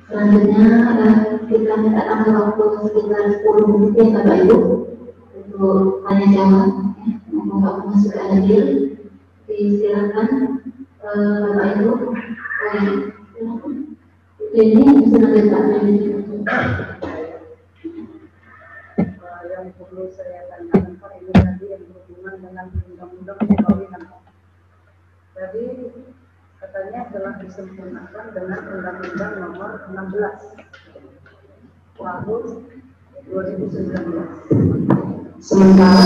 Selanjutnya kita minta tambah waktu sekitar 10 menit ya Bapak Ibu untuk tanya jawab. Mohon Pak Mas juga hadir. Silakan Bapak Ibu. Ini silakan Pak. Yang perlu saya tanyakan ini tadi yang berhubungan dengan undang-undang perkawinan. Jadi katanya telah disempurnakan dengan Undang-Undang Nomor 16 Tahun 2019. Sementara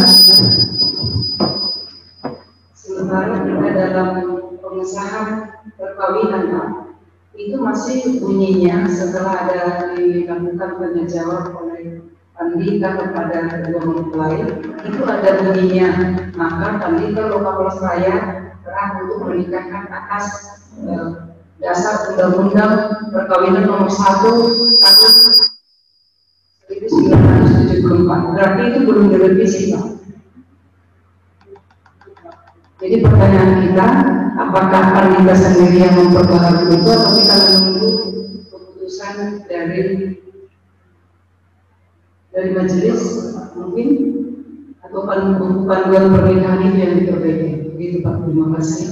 kita dalam pengesahan perkawinan itu masih bunyinya setelah ada dilakukan tanya jawab oleh Andika kepada kedua mempelai, itu ada bunyinya, maka Andika lokal saya telah untuk menikahkan atas dasar Undang-Undang Perkawinan Nomor 1 Tahun 1974. Berarti itu belum direvisi, Pak. Jadi pertanyaan kita, apakah Andika sendiri yang memperbaharui itu atau kita menunggu keputusan dari majelis mungkin, atau panduan pernikahan itu yang diperbaiki. Begitu Pak, terima kasih.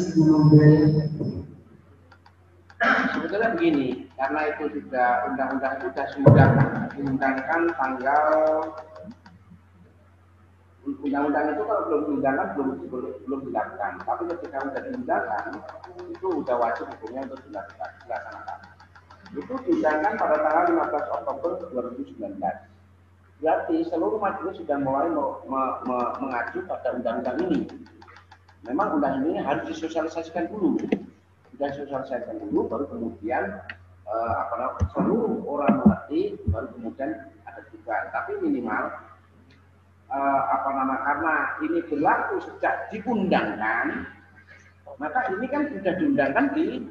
Sebetulnya begini, karena itu sudah undang-undang sudah diundangkan tanggal undang-undang itu kalau belum diundangkan belum dilakukan. Tapi ketika sudah diundangkan itu sudah wajib hukumnya untuk dilaksanakan. Itu diundangkan pada tanggal 15 Oktober 2019. Berarti seluruh majelis sudah mulai mengacu pada undang-undang ini. Memang undang-undang ini harus disosialisasikan dulu. Sudah disosialisasikan dulu, baru kemudian seluruh orang mengerti, baru kemudian ada juga. Tapi minimal karena ini berlaku sejak diundangkan, maka ini kan sudah diundangkan di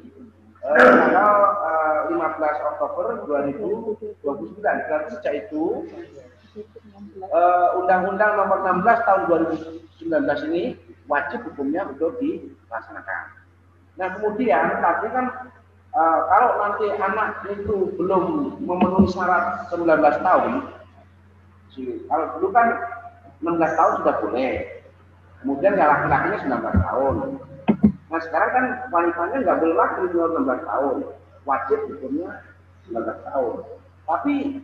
tanggal 15 Oktober 2029. Berarti sejak itu Undang-Undang Nomor 16 Tahun 2019 ini wajib hukumnya untuk dilaksanakan. Nah kemudian tadi kan kalau nanti anak itu belum memenuhi syarat 19 tahun, kalau dulu kan 16 tahun sudah boleh, kemudian ya laki-lakinya 19 tahun. Nah sekarang kan wanitanya nggak boleh lagi 19 tahun, wajib hukumnya 19 tahun. Tapi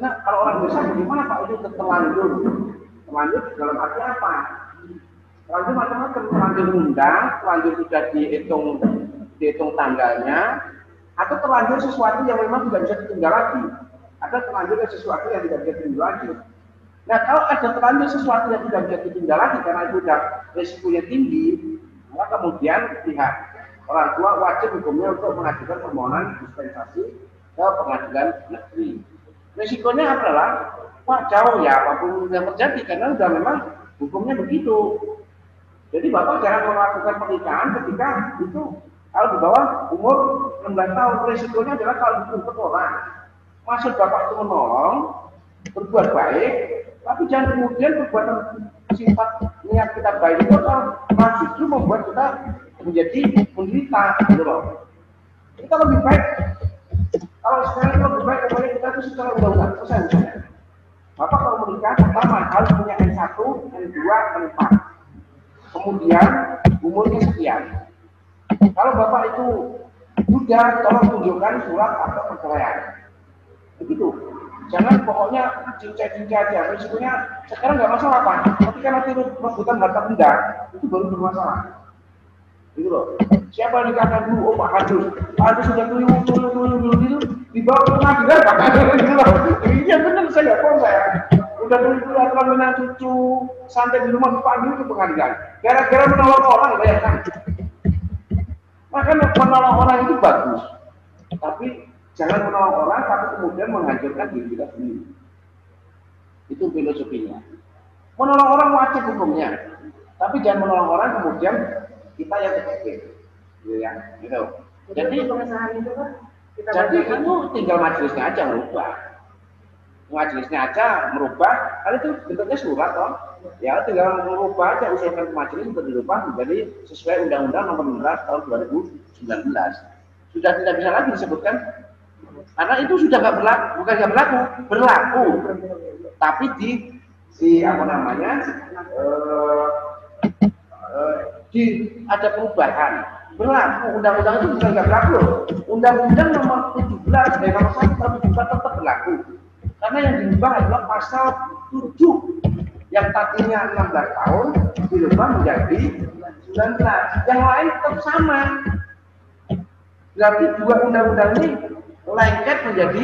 kalau orang besar bagaimana Pak itu terlanjur? Terlanjur dalam arti apa? Terlanjur macam-macam, terlanjur undang, terlanjur sudah dihitung tanggalnya, atau terlanjur sesuatu yang memang tidak bisa ditunda lagi. Ada terlanjur sesuatu yang tidak bisa ditunda lagi. Nah kalau ada terlanjur sesuatu yang tidak bisa ditunda lagi karena itu sudah risikonya tinggi, maka kemudian pihak orang tua wajib hukumnya untuk mengajukan permohonan dispensasi ke pengadilan negeri. Risikonya adalah jauh ya apapun yang terjadi karena sudah memang hukumnya begitu. Jadi Bapak jangan melakukan pernikahan ketika itu kalau di bawah umur 16 tahun. Risikonya adalah kalau dijemput orang, maksud Bapak itu menolong, berbuat baik, tapi jangan kemudian perbuatan sifat niat kita baik itu justru membuat kita menjadi menderita, gitu loh. Kita lebih baik. Kalau sekarang lebih baik kepada kita itu secara undang-undang, selesai misalnya. Bapak kalau menikah pertama harus punya N1, N2, N4. Kemudian umurnya sekian. Kalau Bapak itu sudah, tolong tunjukkan surat atau perceraian. Begitu. Jangan pokoknya cincai-cincai aja. Risikonya sekarang nggak masalah Pak. Tapi kan nanti rebutan harta benda itu baru bermasalah. Gitu loh. Siapa yang nikahkan dulu? Oh Pak Hadus. Pak Hadus sudah dulu dibawa ke pengadilan Pak Hadus. Gitu loh. Iya benar saya nggak tahu saya. Udah dulu aturan menang cucu sampai di rumah dipanggil ke pengadilan. Gara-gara menolong orang, bayangkan. Maka menolong orang itu bagus, tapi jangan menolong orang tapi kemudian menghancurkan diri kita sendiri. Itu filosofinya. Menolong orang wajib hukumnya, tapi jangan menolong orang kemudian kita yang kecil, ya, gitu. Jadi pengesahan itu kan jadi itu tinggal majelisnya aja merubah. Majelisnya aja merubah, kan itu bentuknya surat toh. Ya tinggal merubah aja, usulkan ke majelis untuk dirubah menjadi sesuai Undang-Undang Nomor 16 Tahun 2019. Sudah tidak bisa lagi disebutkan Karena itu sudah nggak berlaku, bukan nggak berlaku, tapi di apa namanya, di ada perubahan. Berlaku, undang-undang itu bukan nggak berlaku loh. Undang-undang nomor 17 dari nomor 1 tahun 2004 tetap berlaku. Karena yang diubah adalah pasal 7 yang tadinya 16 tahun dirubah menjadi 19. Yang lain tetap sama. Berarti dua undang-undang ini lengket menjadi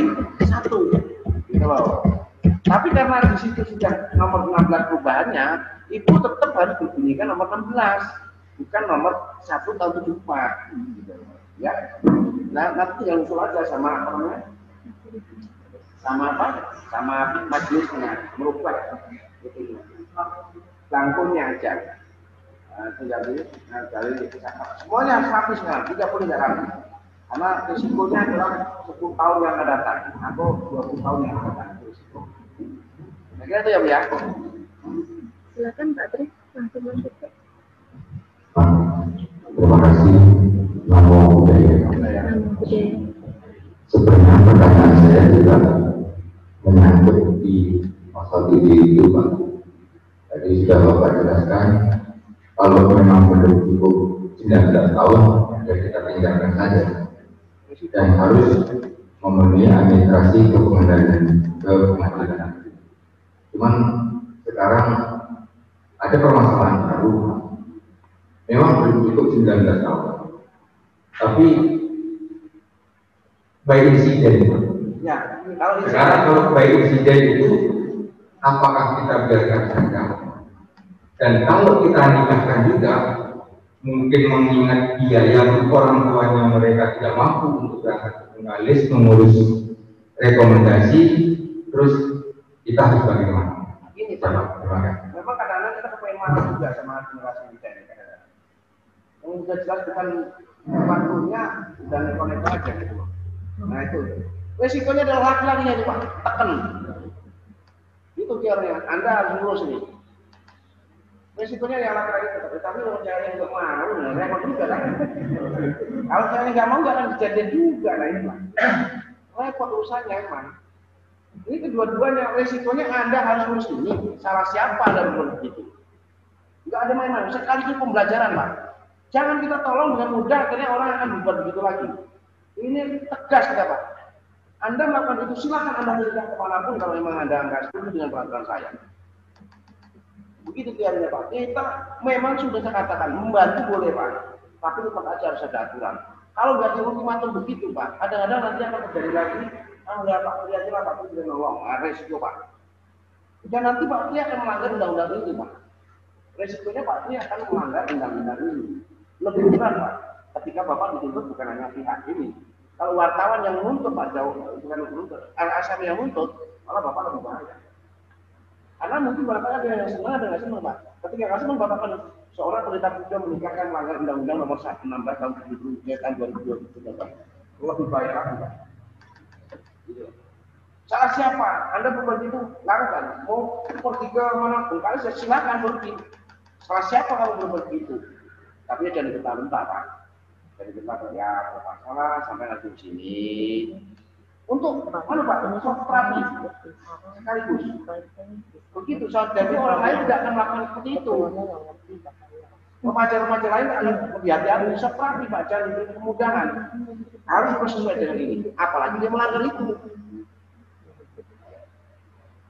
satu. Gitu loh. Tapi karena di situ sudah nomor 16 perubahannya, itu tetap harus dibunyikan nomor 16, bukan nomor 1 tahun 74. Gitu. Ya. Nah, nanti yang usul aja sama apa namanya? Sama majelisnya merubah itu langkungnya aja. Tinggal dari semuanya harus rapi semua, tidak boleh nggak rapi. Karena risikonya adalah 10 tahun yang akan datang atau 20 tahun yang akan datang. Nah, kira itu ya. Silakan Pak Tri, langsung lanjut. Terima kasih. Namo Buddhaya. Sebenarnya pertanyaan saya juga menyangkut di pasal 7 itu, Pak. Tadi sudah Bapak jelaskan, kalau memang belum cukup 19 tahun, ya kita tinggalkan saja. Dan harus memenuhi administrasi ke pengadilan. Cuman sekarang ada permasalahan baru. Memang belum cukup 19 tahun. Tapi by insiden. Ya, kalau sekarang kalau by insiden itu apakah kita biarkan saja? Dan kalau kita nikahkan juga, mungkin mengingat biaya orang tuanya mereka tidak mampu untuk berangkat ke Bengkalis mengurus rekomendasi, terus kita harus bagaimana? Ini terima kasih. Memang kadang-kadang kita kepengen marah juga sama generasi kita ini. Yang sudah jelas bukan waktunya dan konektor aja gitu. Nah itu resikonya adalah laki-lakinya itu Pak, tekan. Itu teorinya. Anda harus ngurus ini. Resikonya yang laki-laki tetap, tapi kalau cewek nggak mau, repot juga kan. Kalau cewek nggak mau, nggak akan kejadian juga, nah itu Pak. Repot urusannya emang. Ini kedua-duanya resikonya Anda harus ngurus ini. Salah siapa Anda berbuat begitu? Nggak ada main-main. Sekali itu pembelajaran Pak. Jangan kita tolong dengan mudah, akhirnya orang akan berbuat begitu lagi. Ini tegas kita Pak. Anda melakukan itu, silakan Anda menikah kemanapun kalau memang Anda nggak setuju dengan peraturan saya. Begitu teorinya Pak. Kita memang sudah saya katakan membantu boleh Pak, tapi tetap aja harus ada aturan. Kalau nggak di ultimatum begitu Pak, kadang-kadang nanti akan terjadi lagi. Nggak Pak Tri aja lah Pak Tri nolong, resiko Pak. Dan nanti Pak Tri akan melanggar undang-undang ini Pak. Resikonya Pak Tri akan melanggar undang-undang ini. Lebih berat Pak, ketika Bapak dituntut bukan hanya pihak ini. Kalau wartawan yang menuntut Pak Jauh, bukan menuntut, LSM yang menuntut, malah Bapak lebih bahaya. Karena mungkin Bapak ada yang senang, ada yang nggak senang Pak. Ketika nggak senang Bapak kan seorang pendeta sudah menikahkan melanggar undang-undang nomor 16 tahun 2020. Lebih baik lagi Pak. Salah siapa? Anda berbuat itu lakukan. Mau pergi ke mana pun, kalian silakan pergi. Salah siapa kalau berbuat itu? Tapi jangan bentar-bentar Pak. Jadi kita ya masalah sampai nanti di sini. Untuk mana Pak? Untuk terapi sekaligus. Begitu. Jadi orang lain tidak akan melakukan seperti itu. Remaja-remaja lain akan lebih hati-hati. Bisa terapi Pak. Jangan diberi kemudahan. Harus sesuai dengan ini. Apalagi dia melanggar itu.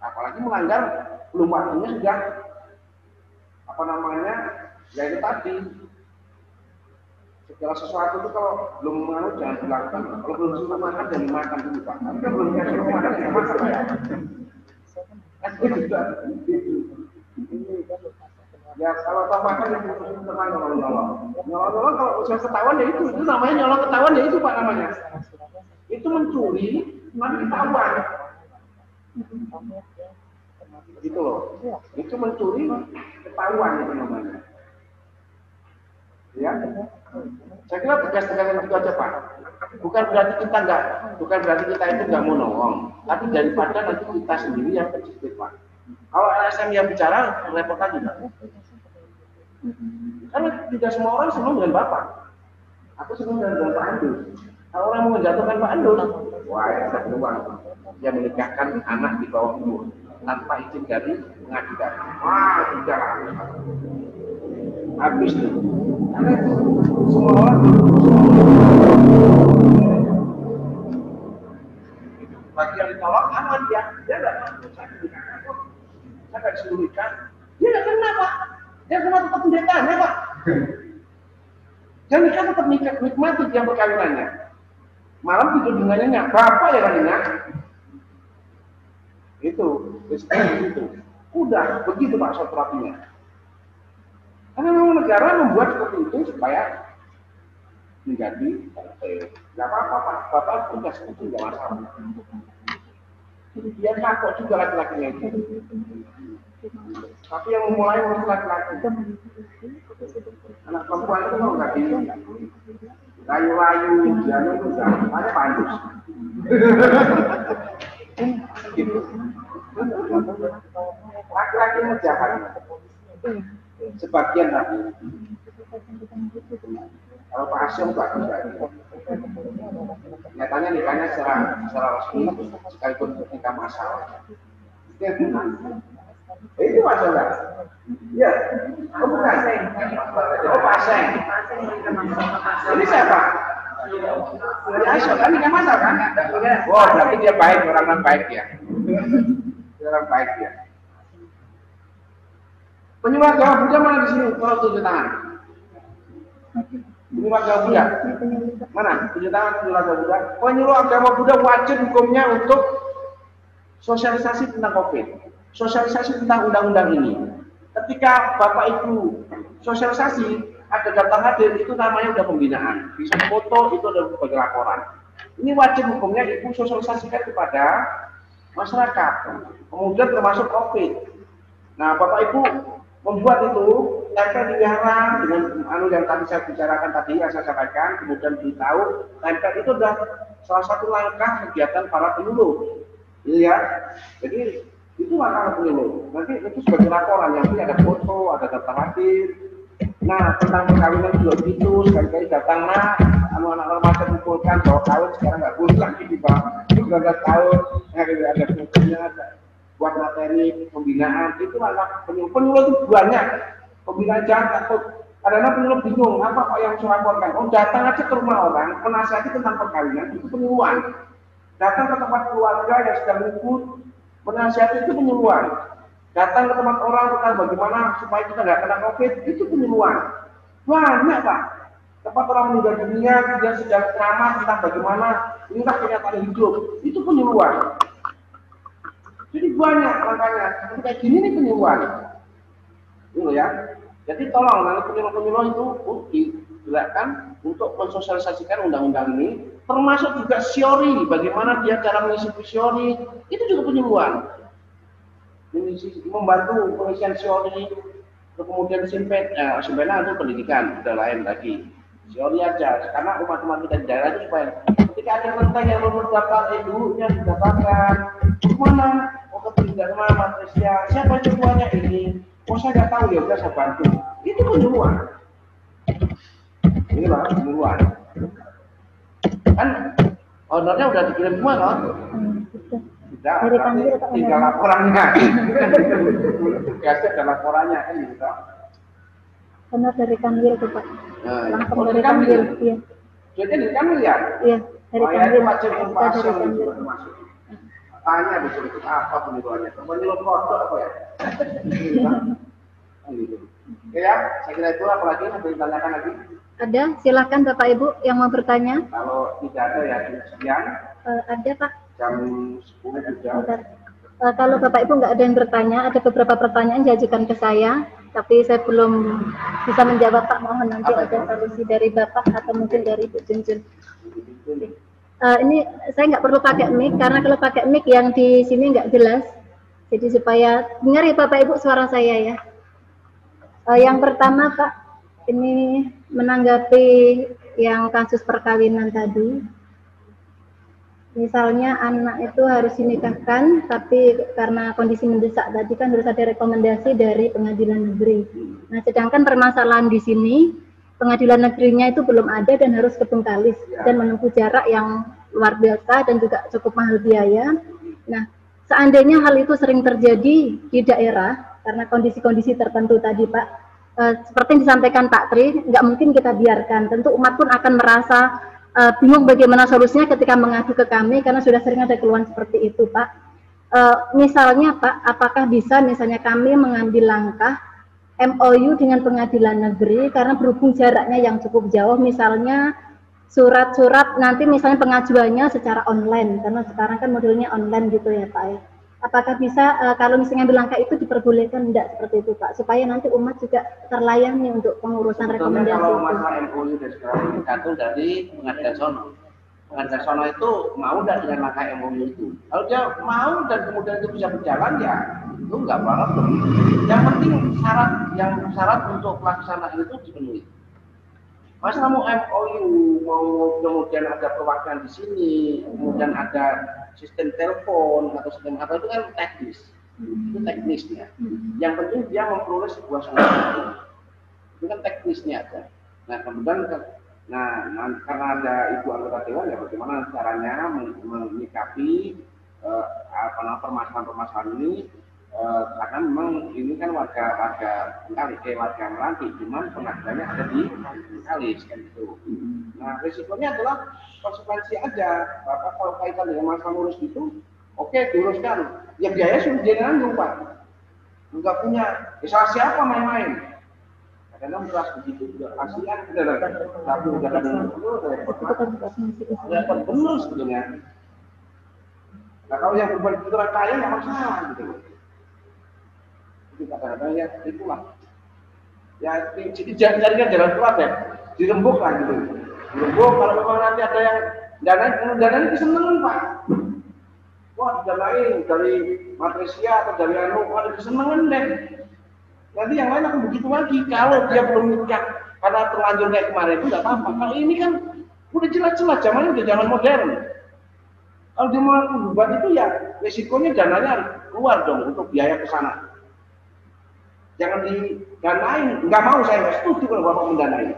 Apalagi melanggar belum waktunya sudah apa namanya? Ya itu tadi. Segala sesuatu itu kalau belum mengalir jangan dilakukan. Kalau belum suruh makan jangan dimakan dulu Pak. Tapi kalau belum suruh makan jangan makan Pak. Ya kalau tak makan ya teman nyolong. Nyolong kalau usaha ketahuan ya itu namanya nyolong ketahuan ya itu Pak namanya. Itu mencuri nanti ketahuan. Gitu loh. Itu mencuri ketahuan itu namanya. Ya, saya kira tegas-tegas itu aja Pak. Bukan berarti kita itu nggak mau nolong, tapi daripada nanti kita sendiri yang terjepit Pak. Kalau LSM yang bicara repot lagi Pak. Karena tidak semua orang senang dengan Bapak atau senang dengan Pak Andus. Kalau orang mau menjatuhkan Pak Andul, wah ada peluang dia menikahkan anak di bawah umur tanpa izin dari pengadilan. Wah, sudah habis tuh. Karena itu semua orang bagi yang ditolak aman dia nggak mampu. Saya nggak disembunyikan, dia nggak kena Pak, dia kena tetap pendetanya Pak. Dan nikah tetap nikmati dia perkawinannya. Malam tidur dengannya bapak ya kan ingat. Itu udah begitu Pak terapinya. Karena memang negara membuat seperti itu supaya menjadi nggak apa-apa Pak, bapak udah setuju nggak masalah. Dia kapok juga laki-lakinya itu. Tapi yang memulai urus laki-laki. Anak perempuan itu mau nggak di layu-layu, jalan itu ada pandus. Gitu. Laki-laki menjahat. Sebagian lagi. Kalau Pak Asyong bagus lagi. Nyatanya nikahnya secara resmi sekalipun nikah masalah. Itu masalah. Ya, oh bukan. Oh Pak Aseng. Ini siapa? Ya Asyong kan nikah masalah kan? Wah, berarti dia baik, orang baik ya. Orang baik ya. Penyuluh agama Buddha mana di sini? Kalau tunjuk tangan. Penyuluh agama Buddha. Mana? Tunjuk tangan penyuluh agama Buddha. Penyuluh agama Buddha wajib hukumnya untuk sosialisasi tentang COVID, sosialisasi tentang undang-undang ini. Ketika Bapak Ibu sosialisasi, ada datang hadir, itu namanya udah pembinaan. Bisa foto, itu ada sebagai laporan. Ini wajib hukumnya Ibu sosialisasikan kepada masyarakat. Kemudian termasuk COVID. Nah, Bapak Ibu membuat itu tempel di wihara dengan yang tadi saya bicarakan tadi, yang saya sampaikan, kemudian beritahu tempel itu adalah salah satu langkah kegiatan para penyuluh. Ya, jadi itu langkah penyuluh. Nanti itu sebagai laporan yang ada foto, ada daftar hadir. Nah, tentang perkawinan juga begitu, sekali-kali datang anak-anak remaja kumpulkan bahwa kawin sekarang nggak boleh lagi di bawah 19 tahun, ada fotonya, ada buat materi pembinaan. Itu langkah penyuluh itu banyak. Pembinaan jangan takut. Kadang-kadang penyuluh bingung apa Pak yang saya laporkan. Oh, datang aja ke rumah orang, menasihati tentang perkawinan itu penyuluhan. Datang ke tempat keluarga yang sedang ikut, menasihati itu penyuluhan. Datang ke tempat orang tentang bagaimana supaya kita nggak kena COVID, itu penyuluhan. Banyak Pak. Tempat orang meninggal dunia, dia sedang ceramah tentang bagaimana inilah kenyataan hidup, itu penyuluhan. Jadi banyak makanya, kayak gini nih penyuluhan. Itu ya. Jadi tolong nanti penyuluh-penyuluh itu digerakkan untuk mensosialisasikan undang-undang ini, termasuk juga siori, bagaimana dia cara mengisi siori, itu juga penyuluhan. Membantu pengisian siori, kemudian simpena itu pendidikan, udah lain lagi. Siori aja, karena umat-umat kita di daerah itu supaya ketika ada kelenteng yang belum daftar ibunya didaftarkan, mana? Oh ketinggalan mana matrisnya? Siapa itu tuanya ini? Oh saya nggak tahu ya, udah saya bantu. Itu penyuluhan. Ini lah penyuluhan. Kan ownernya udah dikirim semua kan? Sudah, tinggal laporannya. Tugasnya ada laporannya kan gitu. Benar dari Kanwil tuh Pak. Langsung dari Kanwil. Iya. Jadi dari Kanwil ya? Iya, dari Kanwil. Wajib informasi termasuk. Tanya di sini apa penyuluhannya? Penyuluh produk apa ya? Gitu. Oke ya, saya kira itu apalagi yang ditanyakan lagi. Ada, silakan Bapak Ibu yang mau bertanya. Kalau tidak ada ya sekian. Ada Pak. Jam 10 juga. Kalau Bapak Ibu nggak ada yang bertanya, ada beberapa pertanyaan diajukan ke saya, tapi saya belum bisa menjawab Pak. Mohon nanti ada solusi dari Bapak atau mungkin dari Ibu Junjun. Ini saya nggak perlu pakai mic karena kalau pakai mic yang di sini nggak jelas. Jadi supaya dengar ya Bapak Ibu suara saya ya. Yang pertama Pak, ini menanggapi yang kasus perkawinan tadi. Misalnya anak itu harus dinikahkan, tapi karena kondisi mendesak tadi kan harus ada rekomendasi dari pengadilan negeri. Nah, sedangkan permasalahan di sini pengadilan negerinya itu belum ada dan harus ke Bengkalis dan menempuh jarak yang luar biasa dan juga cukup mahal biaya. Nah, seandainya hal itu sering terjadi di daerah karena kondisi-kondisi tertentu tadi, Pak, seperti yang disampaikan Pak Tri, nggak mungkin kita biarkan. Tentu umat pun akan merasa bingung bagaimana solusinya ketika mengadu ke kami karena sudah sering ada keluhan seperti itu, Pak. Misalnya, Pak, apakah bisa misalnya kami mengambil langkah MOU dengan pengadilan negeri karena berhubung jaraknya yang cukup jauh, misalnya surat-surat nanti misalnya pengajuannya secara online karena sekarang kan modelnya online gitu ya, Pak ya. Apakah bisa kalau misalnya ambil langkah itu diperbolehkan enggak seperti itu, Pak, supaya nanti umat juga terlayani untuk pengurusan rekomendasi. Kalau masalah MOU dan sekarang tergantung dari pengadilan sono. Pengadilan sono itu mau dan dengan langkah MOU itu. Kalau dia mau dan kemudian itu bisa berjalan, ya itu enggak apa-apa. Yang penting syarat untuk pelaksanaan itu dipenuhi. Masa mau MOU, mau kemudian ada perwakilan di sini, kemudian ada sistem telepon atau sistem apa, itu kan teknis. Itu teknisnya. Yang penting dia memperoleh sebuah solusi. Itu kan teknisnya aja. Nah, kemudian karena ada ibu anggota dewan, ya bagaimana caranya menyikapi permasalahan ini. Karena memang ini kan warga Meranti, cuman pengadilannya ada di Bengkalis kan itu. Nah, risikonya adalah konsekuensi aja. Bapak kalau kaitan dengan masalah ngurus itu, oke, diuruskan. Ya biaya sudah jenengan Pak. Enggak punya, salah siapa main-main. Kadang-kadang beras begitu juga kasihan, tapi udah kadang benar sebetulnya. Nah, kalau yang berbuat itu orang kaya nggak masalah gitu. Itu kadang-kadang ya itulah. Ya jaringan jalan keluar ya, dirembuk lah gitu. Dirembuk kalau memang nanti ada yang danain kesenangan Pak. Wah, danain dari Malaysia atau dari ada kesenangan deh. Nanti yang lain akan begitu lagi. Kalau dia belum nikah karena terlanjur kayak kemarin itu nggak apa-apa. Kalau ini kan udah jelas-jelas zamannya udah zaman modern. Kalau dia mau buat itu ya resikonya dananya keluar dong untuk biaya ke sana. Jangan didanain, nggak mau, saya nggak setuju kalau Bapak mendanai.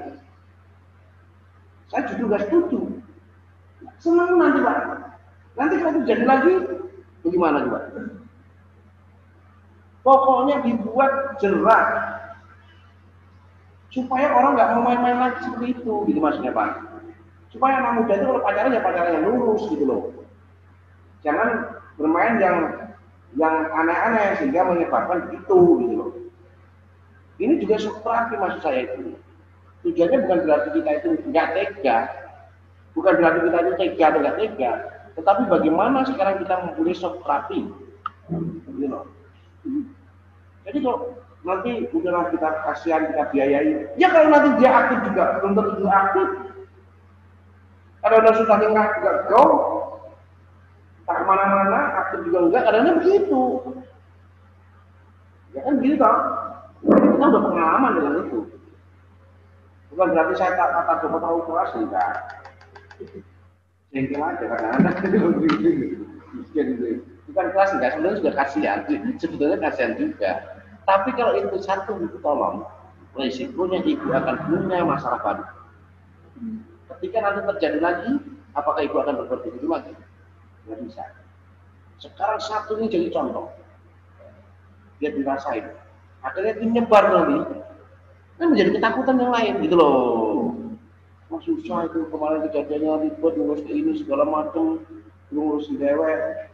Saya justru nggak setuju. Senang nanti Pak. Nanti kalau itu jadi lagi, bagaimana juga? Pokoknya dibuat jerak supaya orang nggak mau main-main lagi seperti itu, gitu maksudnya Pak. Supaya anak muda itu kalau pacaran ya pacaran yang lurus gitu loh. Jangan bermain yang aneh-aneh sehingga menyebabkan begitu gitu loh. Ini juga subtraksi maksud saya itu. Tujuannya bukan berarti kita itu nggak tega, bukan berarti kita itu tega atau nggak tega, tetapi bagaimana sekarang kita mempunyai subtraksi, gitu loh. Jadi kalau nanti udahlah kita kasihan, kita biayai, ya kalau nanti dia aktif juga belum tentu aktif. Kalau udah sudah nggak go, tak kemana-mana, aktif juga enggak, kadang-kadang begitu. Ya kan gitu toh. Kita udah pengalaman dengan itu. Bukan berarti saya tak coba tahu keras enggak. Jengkel aja kadang-kadang. Bukan keras enggak, sebenarnya sudah kasihan. Sebetulnya kasihan juga. Tapi kalau itu satu ibu tolong, risikonya ibu akan punya masalah baru. Ketika nanti terjadi lagi, apakah ibu akan berbuat begitu lagi? Tidak bisa. Sekarang satu ini jadi contoh. Dia dirasain. Akhirnya itu nyebar nanti. Kan menjadi ketakutan yang lain gitu loh. Mas susah itu kemarin kejadiannya ribet ngurus ini segala macam, ngurus dewek.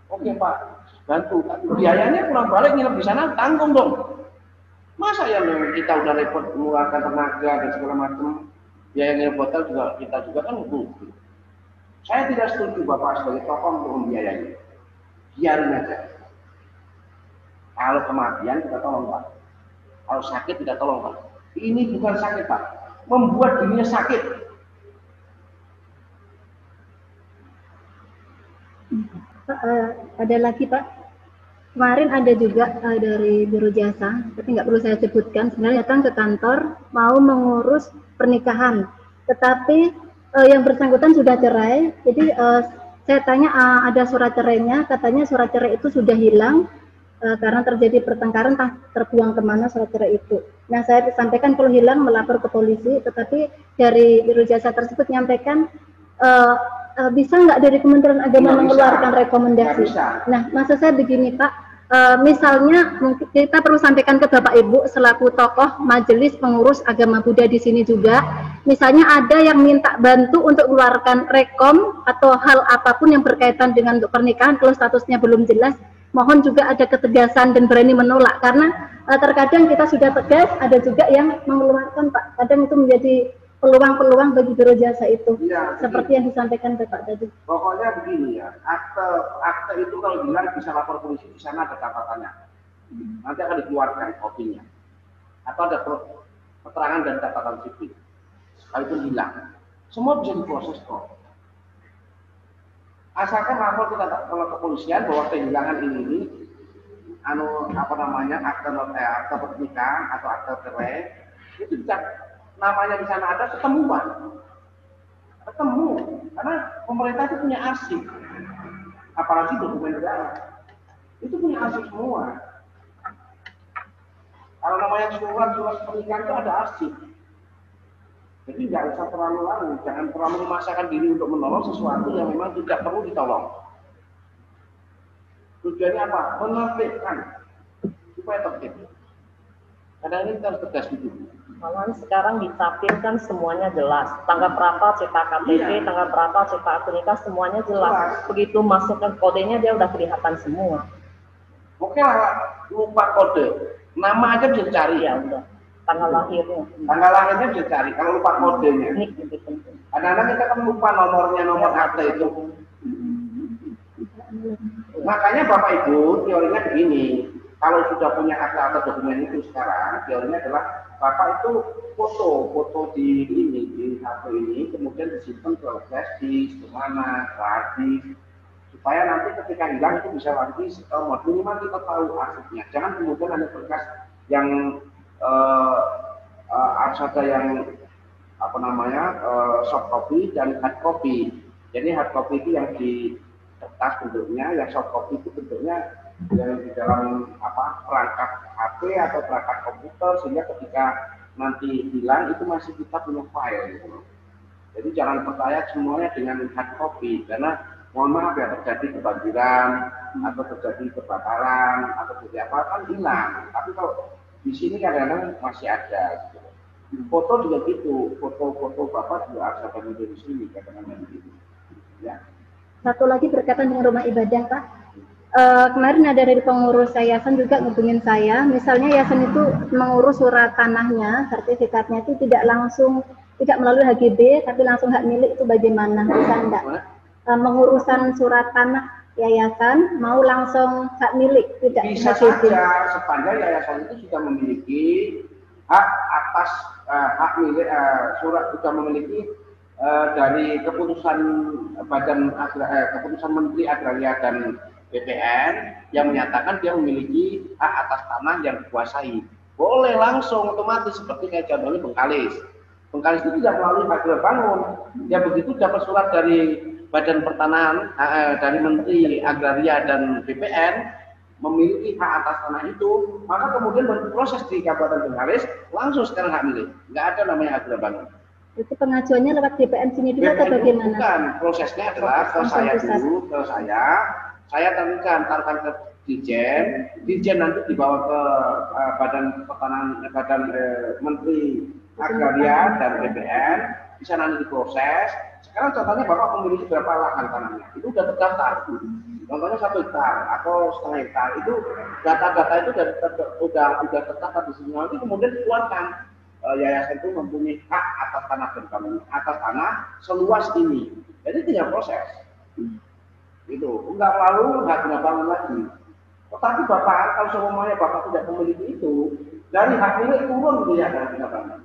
Oke Pak, bantu. Biayanya kurang balik nginep di sana, tanggung dong. Masa yang kita udah repot mengeluarkan tenaga dan segala macam, biaya nginep hotel juga kita juga kan butuh. Saya tidak setuju Bapak sebagai tokoh untuk membiayai. Biarin aja. Kalau kematian kita tolong Pak. Kalau sakit tidak tolong Pak. Ini bukan sakit Pak. Membuat dirinya sakit. Pak, ada lagi Pak. Kemarin ada juga dari Biro Jasa, tapi nggak perlu saya sebutkan. Sebenarnya datang ke kantor mau mengurus pernikahan, tetapi yang bersangkutan sudah cerai. Jadi saya tanya ada surat cerainya, katanya surat cerai itu sudah hilang. karena terjadi pertengkaran, entah terbuang kemana surat cerai itu. Nah, saya sampaikan kalau hilang melapor ke polisi, tetapi dari biro jasa tersebut menyampaikan bisa nggak dari Kementerian Agama mengeluarkan rekomendasi. Nah, maksud saya begini Pak, misalnya mungkin kita perlu sampaikan ke Bapak Ibu selaku tokoh majelis pengurus agama Buddha di sini juga, misalnya ada yang minta bantu untuk mengeluarkan rekom atau hal apapun yang berkaitan dengan untuk pernikahan kalau statusnya belum jelas, mohon juga ada ketegasan dan berani menolak, karena terkadang kita sudah tegas, ada juga yang mengeluarkan Pak, kadang itu menjadi peluang-peluang bagi biro jasa itu, ya, seperti yang disampaikan Bapak tadi. Pokoknya begini ya, akte itu kalau hilang bisa lapor polisi, di sana ada catatannya, nanti akan dikeluarkan kopinya, atau ada keterangan dan catatan sipil. Sekalipun hilang, semua bisa diproses kok. Asalkan lapor kita kalau kepolisian bahwa kehilangan ini akte pernikahan atau akte cerai itu bisa, namanya di sana ada, ketemu karena pemerintah itu punya arsip, apalagi dokumen negara itu punya arsip semua. Kalau namanya surat pernikahan itu ada arsip, jadi nggak usah terlalu lama, jangan terlalu memaksakan diri untuk menolong sesuatu yang memang tidak perlu ditolong. Tujuannya apa? Menertibkan supaya tertib. Kadang ini kita harus tegas gitu. Malah sekarang di Capil kan semuanya jelas, tanggal berapa cetak KTP, tanggal berapa cetak akte nikah, semuanya jelas. Begitu masukkan kodenya dia udah kelihatan semua. Oke lah, lupa kode, nama aja bisa cari ya udah. Tanggal lahirnya bisa cari, kalau lupa kodenya. Kadang-kadang kita kan lupa nomor akte itu. Makanya Bapak Ibu, teorinya begini, kalau sudah punya akte dokumen itu sekarang, teorinya adalah Bapak itu foto di HP ini, kemudian disimpan ke flash disk, kemana, harddisk, supaya nanti ketika hilang itu bisa lagi minimal kita tahu arsipnya. Jangan kemudian ada berkas yang harus ada yang soft copy dan hard copy. Jadi hard copy itu yang di kertas bentuknya, yang soft copy itu bentuknya yang di dalam perangkat HP atau perangkat komputer, sehingga ketika nanti hilang itu masih kita punya file gitu. Jadi jangan percaya semuanya dengan hard copy, karena mohon maaf ya, terjadi kebanjiran atau terjadi kebakaran atau terjadi apa kan hilang. Tapi kalau di sini kadang-kadang masih ada gitu. Foto juga gitu, foto Bapak juga harus ada di sini kadang-kadang gitu. Ya. Satu lagi berkaitan dengan rumah ibadah Pak. Kemarin ada dari pengurus yayasan juga ngubungin saya, misalnya yayasan itu mengurus surat tanahnya, sertifikatnya itu tidak melalui HGB, tapi langsung hak milik, itu bagaimana? Bisa enggak? Mengurusan surat tanah yayasan mau langsung hak milik, tidak bisa HGB. Saja, sepanjang yayasan itu sudah memiliki hak atas hak milik, surat sudah memiliki dari keputusan keputusan Menteri Agraria dan BPN yang menyatakan dia memiliki hak atas tanah yang dikuasai, boleh langsung otomatis, seperti kayak contohnya Bengkalis itu tidak melalui hak bangun, ya begitu dapat surat dari Badan Pertanahan dari Menteri Agraria dan BPN memiliki hak atas tanah itu, maka kemudian berproses di Kabupaten Bengkalis langsung sekarang hak milik, nggak ada namanya hak bangun. Itu pengajuannya lewat BPN sini dulu atau bagaimana? Bukan, prosesnya adalah ke saya antarkan ke Dirjen nanti dibawa ke Badan Pertanahan, Menteri Agraria dan BPN, bisa nanti diproses. Sekarang contohnya Bapak memiliki berapa lahan tanahnya, itu sudah terdaftar. Contohnya 1 hektar atau setengah hektar, itu data-data itu sudah terdaftar di sini. Nanti kemudian dikeluarkan yayasan itu mempunyai hak atas tanah dan bangunan, atas tanah seluas ini. Jadi tinggal proses. Itu enggak lalu hak guna bangun lagi. Tetapi Bapak, kalau semuanya Bapak tidak memiliki itu, dari hak milik turun menjadi hak guna bangun.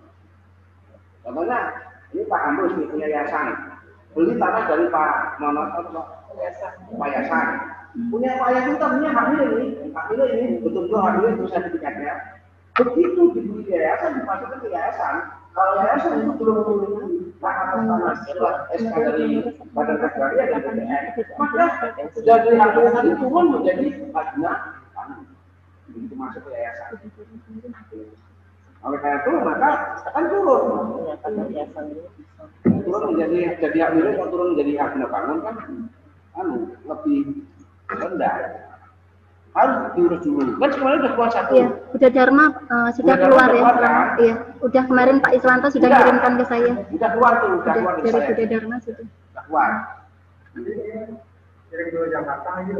Contohnya, ini Pak Ambrus punya yayasan, beli tanah dari Pak Yayasan. Punya Pak Yayasan punya hak milik ini, betul-betul hak milik itu sertifikatnya. Begitu dibeli yayasan, dimasukkan ke yayasan. Kalau yayasan itu belum memiliki hak atas tanah setelah SK dari Badan Agraria dan BPN, maka dari hak milik itu turun menjadi hak guna bangun. masuk ke yayasan. Oleh karena itu maka akan turun. Turun menjadi hak milik, kalau turun menjadi hak bina bangun kan lebih rendah. Harus diurus dulu. Kan kemarin udah keluar satu. Iya, udah Dharma sudah keluar ya. Kan? Iya, udah kemarin Pak Iswanto sudah kirimkan ke saya. Udah keluar tuh, udah keluar ke dari saya. Buddha Dharma sudah. Udah keluar.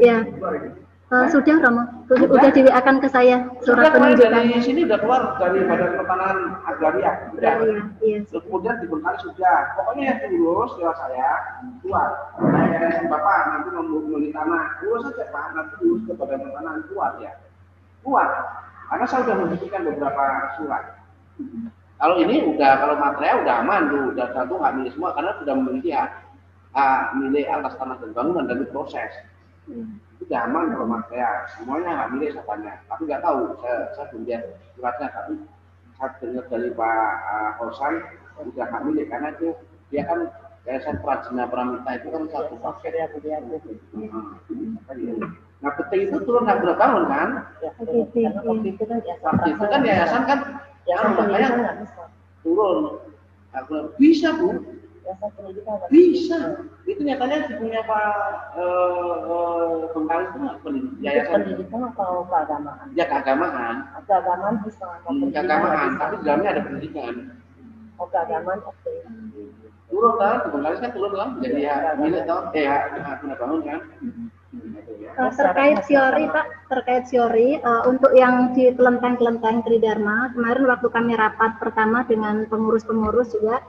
Iya. Sudah Romo, udah di-WA-kan ke saya surat penunjukan. Dari sini udah keluar dari Badan Pertanahan Agraria. Udah. Iya. Terus kemudian di Bengkali sudah. Pokoknya yang lulus lewat saya keluar. Saya Bapak nanti membeli tanah. Lulus saja Pak, nanti lulus ke Badan Pertanahan keluar ya. Keluar. Karena saya sudah membuktikan beberapa surat. Kalau ini udah, kalau material udah aman tuh, udah satu nggak milik semua karena sudah memiliki hak milik atas tanah dan bangunan dan proses. Itu udah aman kalau material, semuanya nggak milik katanya. Tapi nggak tahu, saya belum lihat suratnya. Tapi saya dengar dari Pak Hosan udah nggak milik karena itu dia kan Yayasan Prajna Pramita itu kan satu paket ya. Nah peti itu turun hak bina bangun kan? Waktu itu kan yayasan kan, makanya turun. Bisa Bu. Bisa. Itu nyatanya punya Pak Bengkali itu yayasan pendidikan atau keagamaan? Ya keagamaan. Keagamaan bisa. Keagamaan, tapi di dalamnya ada pendidikan. Oh keagamaan oke. Turun kan, Bengkali kan turun kan, jadi ya milik tahun, hak bina bangun kan. Terkait Siori Pak, untuk yang di kelenteng-kelenteng Tridharma, kemarin waktu kami rapat pertama dengan pengurus-pengurus juga,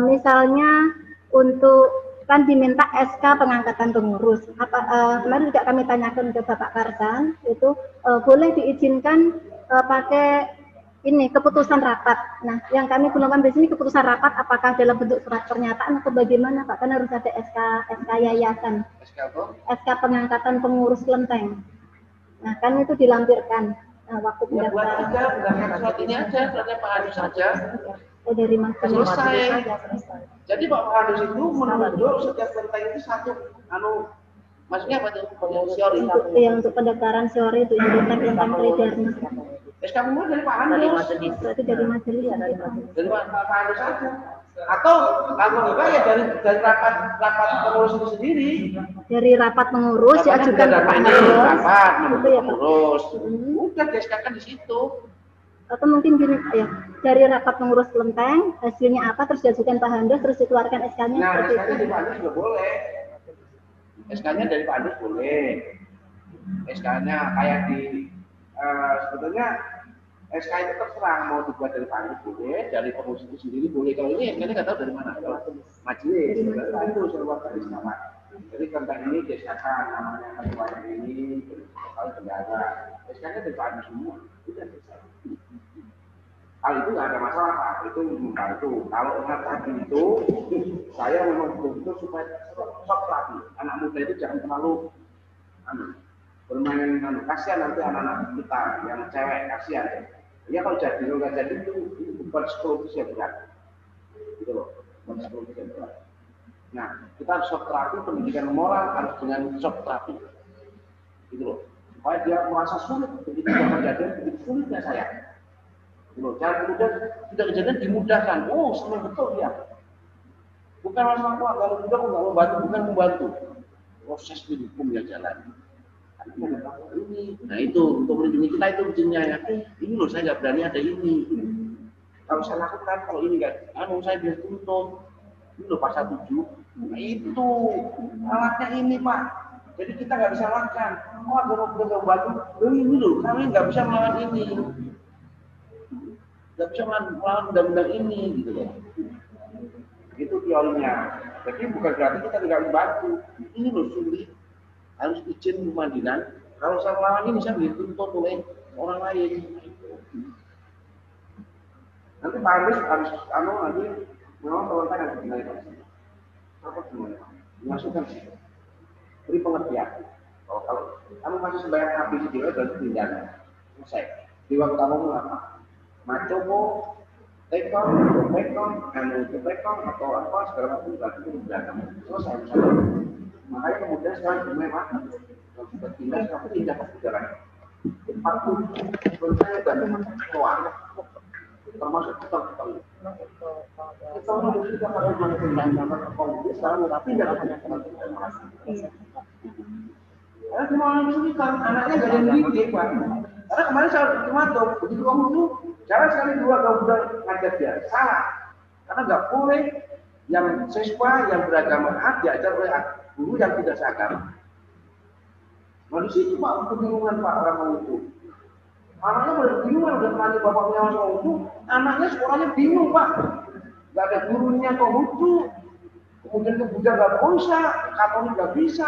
misalnya untuk kan diminta SK pengangkatan pengurus. Kemarin juga kami tanyakan ke Bapak Karsan, itu boleh diizinkan pakai ini keputusan rapat. Nah, yang kami belum di sini keputusan rapat apakah dalam bentuk surat pernyataan atau bagaimana Pak? Kan harus ada SK yayasan. SK pengangkatan pengurus kelenteng. Nah, kan itu dilampirkan waktu pendaftaran. Surat ini aja, suratnya Pak Adus saja. Dari Mas selesai. Jadi Pak Adus itu menunjuk setiap kelenteng itu satu maksudnya apa tuh? Siori. Untuk pendaftaran Siori itu yang kelenteng Tridharma. SK pengurus dari Pak Adus. Berarti dari majelis ya. Dari Pak Adus saja. Atau kalau enggak ya dari rapat pengurus itu sendiri. Dari rapat pengurus diajukan ke Pak Adus. Rapat pengurus. Udah di-SK-kan di situ. Atau mungkin gini ya, dari rapat pengurus kelenteng hasilnya apa terus diajukan Pak Handos terus dikeluarkan SK-nya. Nah, SK-nya dari Pak Handos juga boleh. SK-nya dari Pak Handos boleh. SK-nya kayak di sebetulnya SK itu terserah mau dibuat dari Pak Handos boleh, dari pengurus itu sendiri boleh. Kalau ini SK-nya nggak tahu dari mana. Majelis, itu seluruh dari sana. Jadi kelenteng ini SK-kan namanya ketua ini, kalau bendara. SK-nya dari Pak Handos semua. Tidak selesai. Hal itu nggak ada masalah Pak, itu membantu. Kalau ingat tadi itu, saya memang betul-betul supaya sok lagi. Anak muda itu jangan terlalu bermain kasihan nanti anak-anak kita yang cewek kasihan. Ya kalau jadi nggak jadi itu bukan psikologis yang berat, gitu loh, bukan psikologis yang berat. Nah kita harus shock terapi, pendidikan moral harus dengan shock terapi, gitu loh. Supaya dia merasa sulit begitu kejadian begitu sulitnya saya. Jangan kemudian tidak kejadian dimudahkan. Oh, senang betul ya. Bukan masalah apa, kalau mudah nggak membantu, bukan membantu. Proses hukum yang jalan. Ini, nah itu untuk melindungi kita itu kuncinya ya. Ini loh saya nggak berani ada ini. Kalau saya lakukan, kalau ini nggak, saya bisa tuntut. Ini loh pasal 7. Nah itu alatnya ini Pak. Jadi kita nggak bisa lakukan. Oh, kalau udah membantu, ini loh kami nggak bisa melawan ini. Nggak bisa melawan undang-undang ini gitu loh. Itu teorinya. Jadi bukan berarti kita tidak membantu. Ini loh sulit. Harus izin pemandinan. Kalau saya melawan ini saya dituntut oleh orang lain. Nanti Pak Andis harus nanti memang kelenteng harus dinaikkan. Apa semuanya? Dimasukkan sih. Beri pengertian. Kalau kamu masih sembahyang habis di berarti pidana. Selesai. Di waktu kamu apa? Macobo, tekong, atau apa segala macam berarti itu beragam. Selesai misalnya. Makanya kemudian sekarang memang sudah pindah ke negaranya. Saya dan keluarga termasuk kita karena cuma orang kesulitan, anaknya gak ada yang didik, Pak. Karena kemarin saya ultimatum, begitu kamu itu jangan sekali dua kamu udah ngajar dia, salah. Karena nggak boleh yang siswa yang beragama A diajar oleh guru yang tidak seagama. Nah di situ Pak kebingungan Pak orang itu. Anaknya berbingungan udah tanya bapaknya sama itu, anaknya sekolahnya bingung Pak. Gak ada gurunya Konghucu, kemudian ke Buddha gak bisa, Katolik gak bisa.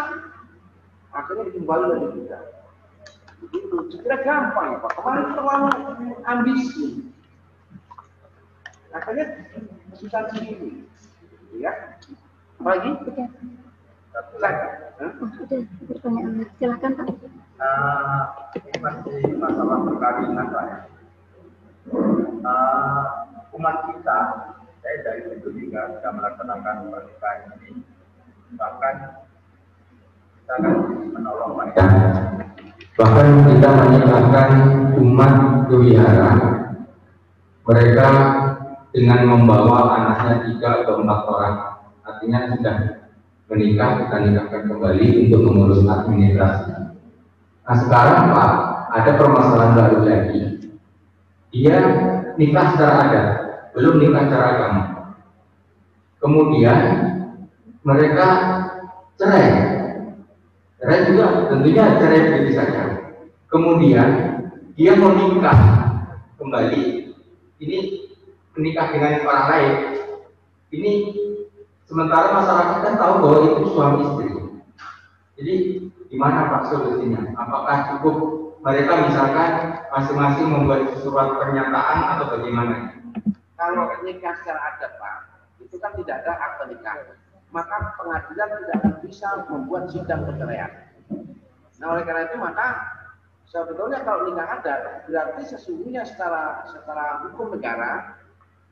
Akhirnya kembali lagi Buddha. Begitu, sekira gampang ya Pak. Kemarin terlalu ambisi. Akhirnya kesusahan sendiri. Ya. Apalagi? Pertanyaan, silakan Pak. Ini masih masalah perkawinan Pak ya. Umat kita, saya dari dulu juga sudah melaksanakan pernikahan ini, bahkan kita kan menolong mereka. Bahkan kita menyebabkan umat wihara, mereka dengan membawa anaknya 3 atau 4 orang, artinya sudah menikah, kita nikahkan kembali untuk mengurus administrasi. Nah sekarang Pak, ada permasalahan baru lagi. Dia nikah secara adat, belum nikah secara agama. Kemudian mereka cerai. Cerai juga tentunya cerai begitu saja. Kemudian dia mau nikah kembali. Ini menikah dengan orang lain. Ini sementara masyarakat kan tahu bahwa itu suami istri. Jadi gimana Pak solusinya? Apakah cukup mereka misalkan masing-masing membuat surat pernyataan atau bagaimana? Kalau nikah secara adat Pak, itu kan tidak ada akte nikah. Maka pengadilan tidak akan bisa membuat sidang perceraian. Nah oleh karena itu maka sebetulnya kalau nikah adat berarti sesungguhnya secara hukum negara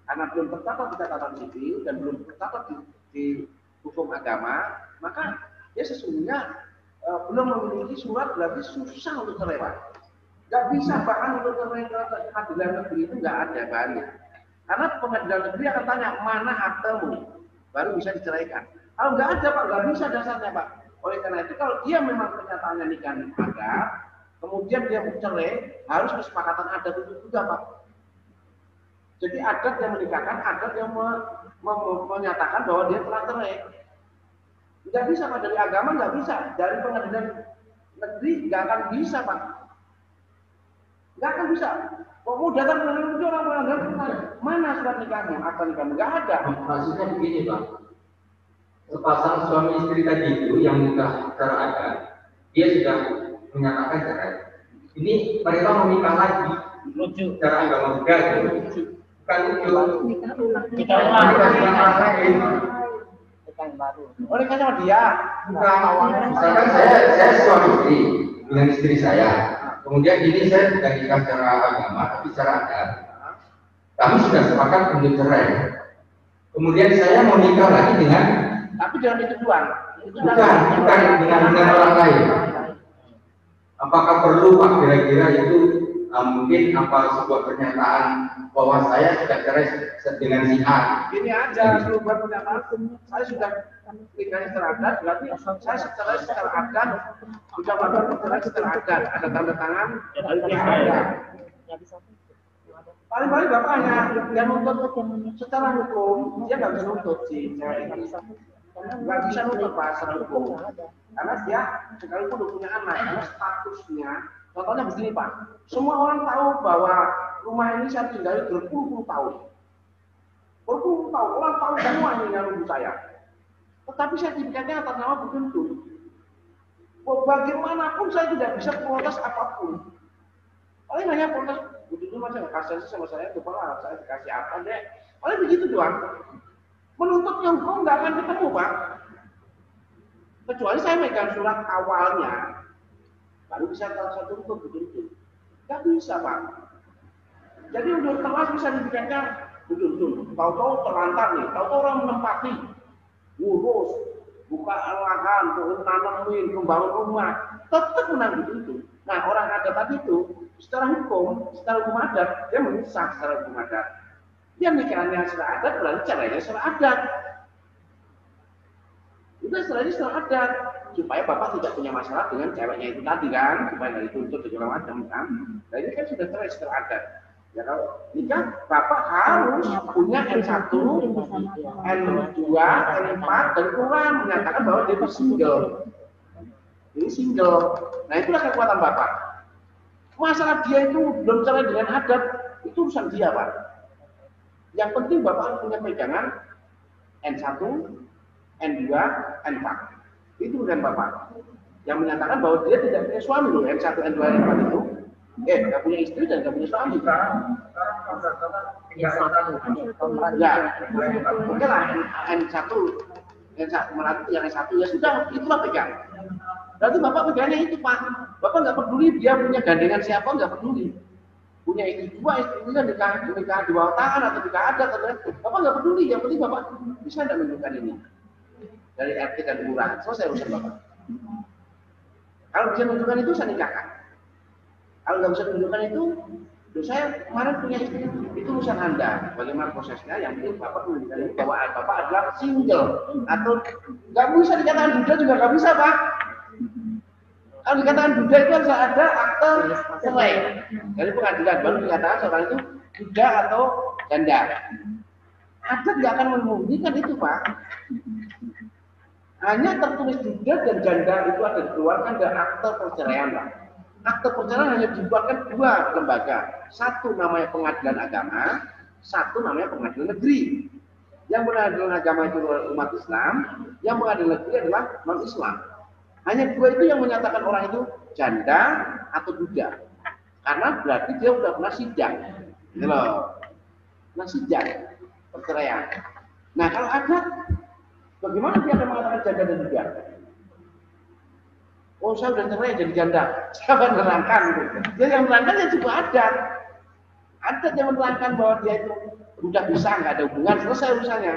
karena belum tercatat di catatan sipil dan belum tercatat di hukum agama, maka dia sesungguhnya belum memiliki surat berarti susah untuk cerai. Nggak bisa bahkan untuk cerai ke pengadilan negeri itu nggak ada bahannya. Karena pengadilan negeri akan tanya mana aktemu, baru bisa diceraikan. Kalau nggak ada Pak, nggak bisa dasarnya Pak. Oleh karena itu kalau dia memang kenyataannya nikah adat, kemudian dia bercerai, harus kesepakatan adat itu juga Pak. Jadi adat yang menikahkan, adat yang menyatakan bahwa dia telah cerai. Nggak bisa Pak, dari agama nggak bisa, dari pengadilan negeri nggak akan bisa Pak. Nggak akan bisa. Kok mau datang ke pengadilan negeri orang pengadilan mana surat nikahmu, akta nikahmu? Nggak ada. Maksudnya begini Pak, sepasang suami istri tadi itu yang nikah secara adat, dia sudah menyatakan cerai. Ini mereka mau nikah lagi, lucu secara agama juga, lucu. Bukan lucu. Nikah ulang. Baru. Oleh karena dia, misalkan saya suami istri dengan istri saya, kemudian ini saya sudah nikah secara agama, tapi secara adat, kami sudah sepakat untuk cerai. Kemudian saya mau nikah lagi dengan, tapi dengan itu doang. Bukan dengan orang lain. Apakah perlu Pak kira-kira itu mungkin apa sebuah pernyataan bahwa saya sudah cerai dengan si A? Ini aja sebuah pernyataan, saya sudah nikahnya secara adat, berarti saya secara adat sudah melakukan cerai secara adat, ada tanda tangan, ada. Paling-paling bapaknya yang nuntut secara hukum, dia nggak bisa nuntut sih, nggak bisa nuntut Pak secara hukum, karena dia sekalipun udah punya anak, karena statusnya. Contohnya begini Pak, semua orang tahu bahwa rumah ini saya tinggali berpuluh-puluh tahun. Berpuluh tahun, orang tahu semua ini yang rumah saya. Tetapi sertifikatnya atas nama Bu Tuntun. Bagaimanapun saya tidak bisa protes apapun. Paling hanya protes, Bu Tuntun masih nggak kasih sama saya, kepala saya dikasih apa deh. Paling begitu doang. Menuntutnya hukum nggak akan ketemu Pak. Kecuali saya megang surat awalnya. Baru bisa satu untuk betul-betul. Gak bisa Pak. Jadi udah telas bisa diberikannya betul-betul. Tahu-tahu terlantar nih, tahu-tahu orang menempati, ngurus, buka lahan, nanemin, membangun rumah, tetap menang betul-betul. Nah, orang adat tadi itu secara hukum adat, dia menyesat secara hukum adat. Dia nikahannya secara adat, berarti caranya secara adat. Udah setelahnya secara adat, supaya bapak tidak punya masalah dengan ceweknya itu tadi kan, supaya nggak dituntut segala macam kan. Nah ini kan sudah cerai secara adat. Ya kalau nikah, bapak harus punya N1, N2, N4, dan kurang menyatakan bahwa dia itu single. Ini single. Nah itulah kekuatan bapak. Masalah dia itu belum cerai dengan adat, itu urusan dia pak. Yang penting bapak punya pegangan N1, N2, N4. Itu bukan bapak. Yang menyatakan bahwa dia tidak punya suami loh, N1, N2, N4 itu. Nggak punya istri dan nggak punya suami. Ya, oke lah, N1 melatih yang N1 ya sudah, itulah pegang. Berarti bapak pegangnya itu pak. Bapak nggak peduli dia punya gandengan siapa, nggak peduli. Punya istri dua, istrinya nikah di bawah tangan atau nikah adat, bapak nggak peduli. Yang penting bapak bisa nggak menunjukkan ini dari RT dan kelurahan, selesai urusan bapak. Kalau bisa menunjukkan itu saya nikahkan. Kalau nggak bisa menunjukkan itu, saya kemarin punya istri, itu urusan anda. Bagaimana prosesnya? Yang penting bapak menunjukkan ini bahwa bapak adalah single atau nggak bisa dikatakan duda juga nggak bisa pak. Kalau dikatakan duda itu harus ada akte cerai dari pengadilan baru dikatakan seorang itu duda atau janda. Adat nggak akan memungkinkan itu pak. Hanya tertulis duda dan janda itu ada dikeluarkan dari akte perceraian pak. Akte perceraian hanya dibuatkan dua lembaga. Satu namanya pengadilan agama, satu namanya pengadilan negeri. Yang pengadilan agama itu umat Islam, yang pengadilan negeri adalah non-Islam. Hanya dua itu yang menyatakan orang itu janda atau duda. Karena berarti dia sudah pernah sidang. Gitu loh. Pernah sidang perceraian. Nah kalau adat, bagaimana dia akan mengatakan janda dan duda? Oh saya sudah cerai jadi janda. Siapa yang menerangkan? Dia yang menerangkan ya juga adat. Adat yang menerangkan bahwa dia itu sudah bisa, nggak ada hubungan, selesai urusannya.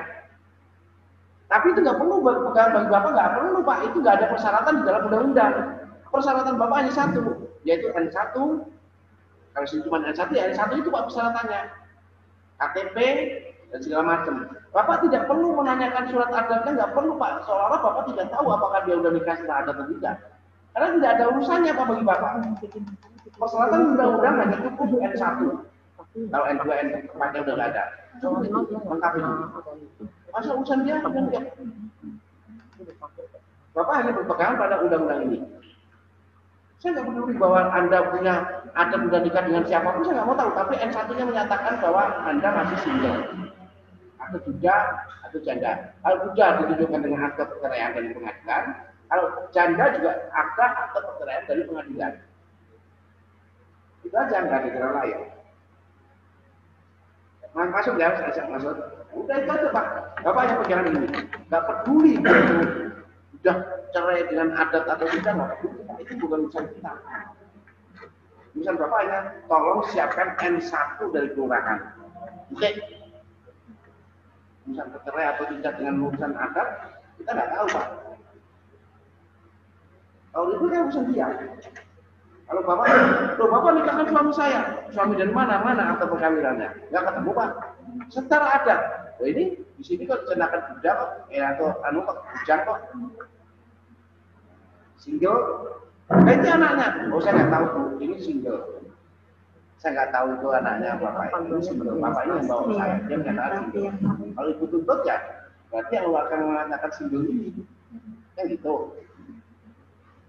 Tapi itu nggak perlu pegangan bagi bapak, nggak perlu pak. Itu nggak ada persyaratan di dalam undang-undang. Persyaratan bapak hanya satu, yaitu N1. Kalau cuma N1 ya N1 itu pak persyaratannya. KTP dan segala macam. Bapak tidak perlu menanyakan surat adatnya, nggak perlu pak. Seolah-olah bapak tidak tahu apakah dia udah nikah secara adat atau tidak. Karena tidak ada urusannya pak bagi bapak. Persyaratan undang-undang hanya cukup N1. Kalau N2, N4-nya udah nggak ada. Lengkap itu. Masa urusan dia kan dia. Bapak hanya berpegangan pada undang-undang ini. Saya nggak peduli bahwa Anda punya adat udah nikah dengan siapapun, saya nggak mau tahu. Tapi N1-nya menyatakan bahwa Anda masih single, atau duda, atau janda. Kalau duda ditunjukkan dengan akte perceraian dari pengadilan, kalau janda juga akte perceraian dari pengadilan. Itu aja, nggak ada jalan lain. Masuk ya, saya masuk. Udah itu aja pak. Bapak yang pegangan ini, nggak peduli dia itu udah cerai dengan adat atau tidak, nggak peduli. Itu bukan urusan kita. Urusan bapak hanya tolong siapkan N1 dari kelurahan. Oke. Urusan bercerai atau tidak dengan urusan adat, kita nggak tahu pak. Kalau itu kan urusan dia. Kalau bapak nikahkan suami saya, suami dari mana atau perkawinannya, nggak ketemu pak. Secara adat, oh ini di sini kok cenakan budak kok, atau kok bujang kok, single. Ini anaknya, oh saya nggak tahu tuh, ini single. Saya nggak tahu itu anaknya bapak ini sebelum bapak ini yang bawa saya, dia menyatakan single. Kalau ibu tuntut ya, berarti yang akan mengatakan single ini, kan gitu.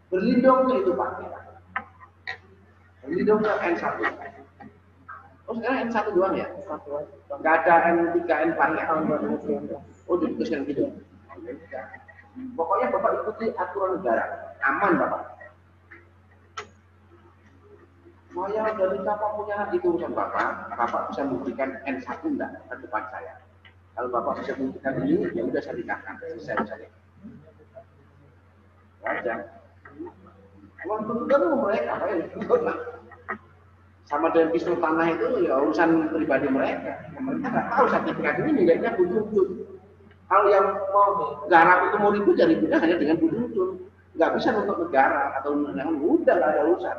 Berlindung ke itu pak. Ini dong N1. Oh sekarang N1 doang ya? Nggak ada N3, N4 ya? Oh diputuskan gitu. Pokoknya bapak ikuti aturan negara, aman bapak. Saya dari bapak punya hak itu urusan bapak bisa memberikan N1 enggak ke depan saya. Kalau bapak bisa memberikan ini, ya udah saya nikahkan, selesai saja. Wajar. Kalau tuntutan mereka, apa ya? Sama dengan pistol tanah itu ya urusan pribadi mereka. Mereka nggak tahu sertifikat ini nilainya butuh-butuh. Kalau yang mau garap itu mau ribut jadi ributnya hanya dengan butuh-butuh. Nggak bisa untuk negara atau undang-undang, udah nggak ada urusan.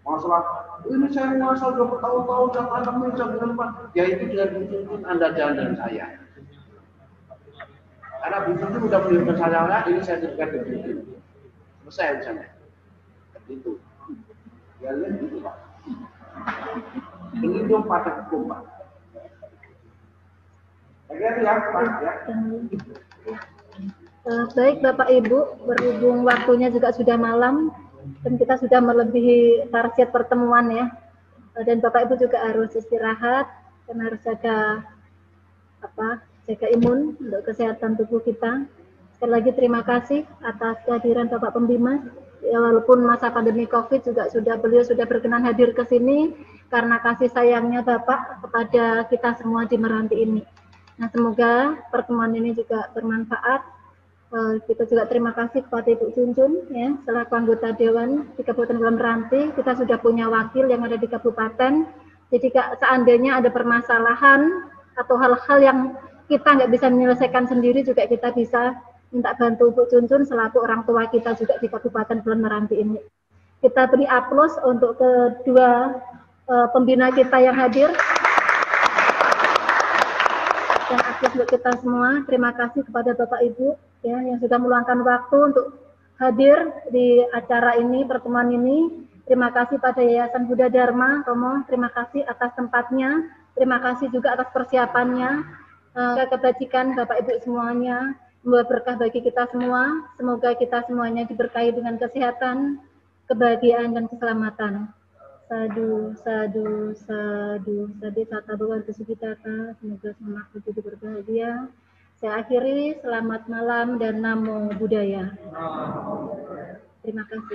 Masalah ini saya menguasai udah bertahun-tahun dan alami jangan Pak. Ya itu dengan mungkin Anda jalan dengan saya. Karena begitu udah menunjukkan saya, ini saya berikan begitu. Selesai urusannya. Itu. Ya lihat gitu Pak. Berlindung pada hukum Pak. Agar ya Pak ya. Baik Bapak Ibu, berhubung waktunya juga sudah malam dan kita sudah melebihi target pertemuan ya. Dan Bapak Ibu juga harus istirahat dan harus jaga imun untuk kesehatan tubuh kita. Sekali lagi terima kasih atas kehadiran Bapak Pembimas. Ya, walaupun masa pandemi Covid juga beliau sudah berkenan hadir ke sini karena kasih sayangnya Bapak kepada kita semua di Meranti ini. Nah, semoga pertemuan ini juga bermanfaat. Kita juga terima kasih kepada Ibu Junjun ya, selaku anggota Dewan di Kabupaten Kepulauan Meranti. Kita sudah punya wakil yang ada di kabupaten. Jadi seandainya ada permasalahan atau hal-hal yang kita nggak bisa menyelesaikan sendiri juga kita bisa minta bantu Ibu Junjun selaku orang tua kita juga di Kabupaten Kepulauan Meranti ini. Kita beri aplaus untuk kedua pembina kita yang hadir. Dan aplaus untuk kita semua. Terima kasih kepada Bapak Ibu ya yang sudah meluangkan waktu untuk hadir di acara ini, pertemuan ini. Terima kasih pada Yayasan Buddha Dharma Romo, terima kasih atas tempatnya, terima kasih juga atas persiapannya. Kebajikan Bapak Ibu semuanya, membawa berkah bagi kita semua. Semoga kita semuanya diberkahi dengan kesehatan, kebahagiaan dan keselamatan. Sadu, sadu, sadu, sadu, sata bawa kesukitata, semoga semangat hidup berbahagia. Saya akhiri, selamat malam dan namo buddhaya. Terima kasih.